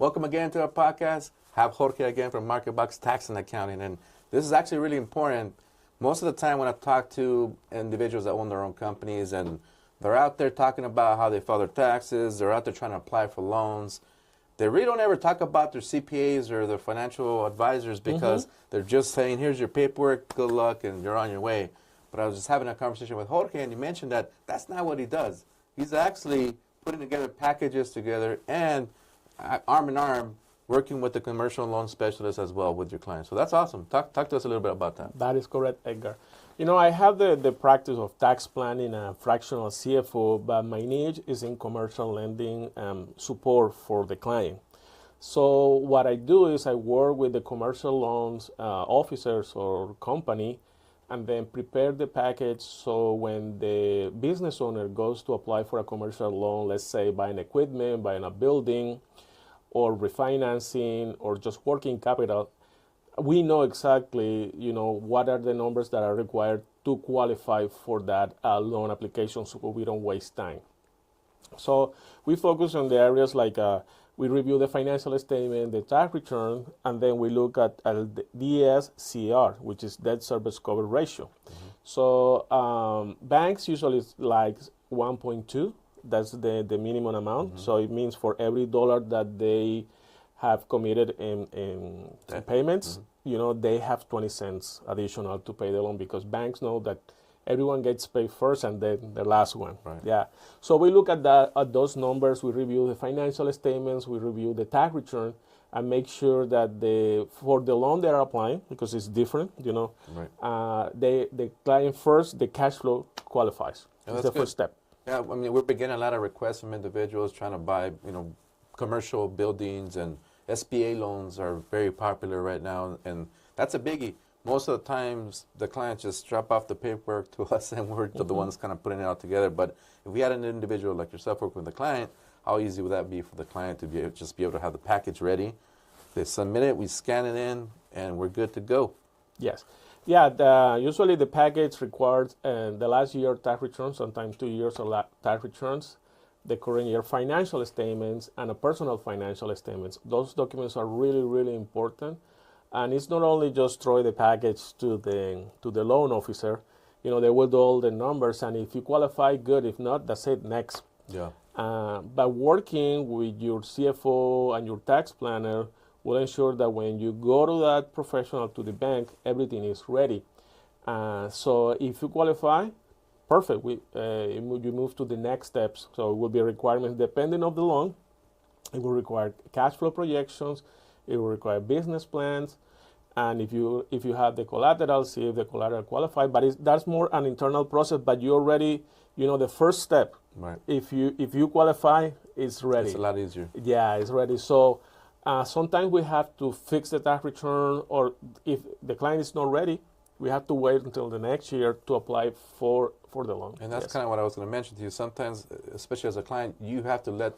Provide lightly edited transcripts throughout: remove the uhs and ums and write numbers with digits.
Welcome again to our podcast. Have Jorge again from MarketBox Tax and Accounting. And this is actually really important. Most of the time when I talk to individuals that own their own companies and they're out there talking about how they file their taxes, they're out there trying to apply for loans, they really don't ever talk about their CPAs or their financial advisors because they're just saying, here's your paperwork, good luck, and you're on your way. But I was just having a conversation with Jorge, and he mentioned that that's not what he does. He's actually putting together packages together and arm in arm working with the commercial loan specialist as well with your clients. So that's awesome. Talk to us a little bit about that. That is correct, Edgar. You know, I have the practice of tax planning and fractional CFO, but my niche is in commercial lending support for the client. So what I do is I work with the commercial loans officers or company and then prepare the package so when the business owner goes to apply for a commercial loan, let's say buying equipment, buying a building, or refinancing, or just working capital, we know exactly, what are the numbers that are required to qualify for that loan application so we don't waste time. So we focus on the areas like we review the financial statement, the tax return, and then we look at the DSCR, which is debt service cover ratio. So banks usually like 1.2. That's the minimum amount. So it means for every dollar that they have committed in payments, they have 20 cents additional to pay the loan because banks know that everyone gets paid first and then the last one. Right. Yeah. So we look at those numbers. We review the financial statements. We review the tax return and make sure that for the loan they're applying, because it's different, Right. The client first, the cash flow qualifies. Yeah, that's the first step. Yeah, I mean, we're getting a lot of requests from individuals trying to buy, commercial buildings, and SBA loans are very popular right now, and that's a biggie. Most of the times, the clients just drop off the paperwork to us, and we're the ones kind of putting it all together. But if we had an individual like yourself working with the client, how easy would that be for the client to be able to have the package ready? They submit it, we scan it in, and we're good to go. Yes. Yeah, usually the package requires the last year tax returns, sometimes 2 years of tax returns, the current year financial statements, and a personal financial statements. Those documents are really, really important. And it's not only just throw the package to the loan officer. They will do all the numbers, and if you qualify, good. If not, that's it, next. Yeah. But working with your CFO and your tax planner will ensure that when you go to that professional, to the bank, everything is ready. So if you qualify, perfect. You move to the next steps. So it will be requirements depending on the loan. It will require cash flow projections. It will require business plans. And if you have the collateral, see if the collateral qualify. But that's more an internal process. But you already, the first step. Right. If you qualify, it's ready. It's a lot easier. Yeah, it's ready. So sometimes we have to fix the tax return, or if the client is not ready, we have to wait until the next year to apply for the loan. And that's kind of what I was going to mention to you. Sometimes, especially as a client, you have to let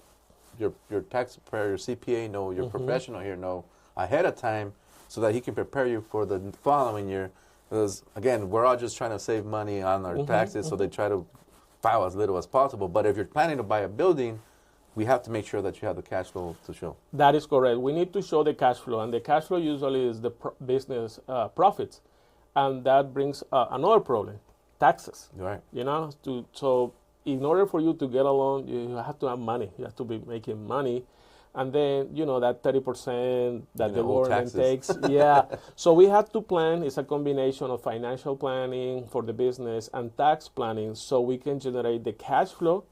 your tax preparer, your CPA know, your professional here know ahead of time so that he can prepare you for the following year. Because, again, we're all just trying to save money on our taxes, so they try to file as little as possible. But if you're planning to buy a building, we have to make sure that you have the cash flow to show. That is correct. We need to show the cash flow, and the cash flow usually is the business profits, and that brings another problem, taxes. Right. So in order for you to get a loan, you have to have money. You have to be making money, and then that 30% that the government takes. Yeah. So we have to plan. It's a combination of financial planning for the business and tax planning, so we can generate the cash flow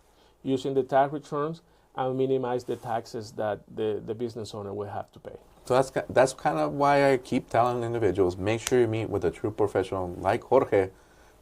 using the tax returns and minimize the taxes that the business owner will have to pay. So that's kind of why I keep telling individuals, make sure you meet with a true professional like Jorge,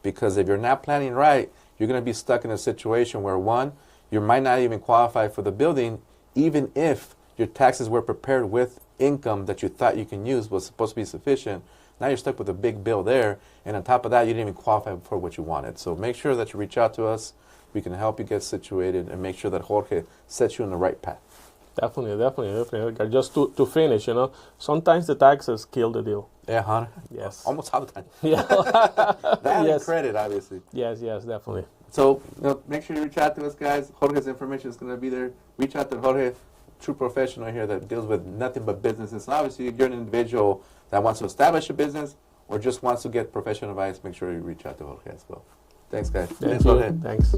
because if you're not planning right, you're going to be stuck in a situation where, one, you might not even qualify for the building, even if your taxes were prepared with income that you thought you can use was supposed to be sufficient. Now you're stuck with a big bill there, and on top of that, you didn't even qualify for what you wanted. So make sure that you reach out to us. We can help you get situated and make sure that Jorge sets you on the right path. Definitely. Just to finish, sometimes the taxes kill the deal. Yeah, huh? Yes. Almost all the time. Yeah. That and credit, obviously. Yes, definitely. So make sure you reach out to us, guys. Jorge's information is going to be there. Reach out to Jorge. true professional here that deals with nothing but business. And so obviously, if you're an individual that wants to establish a business or just wants to get professional advice, make sure you reach out to Jorge as well. Thanks, guys. Thank Thanks, you. Jorge. Thanks.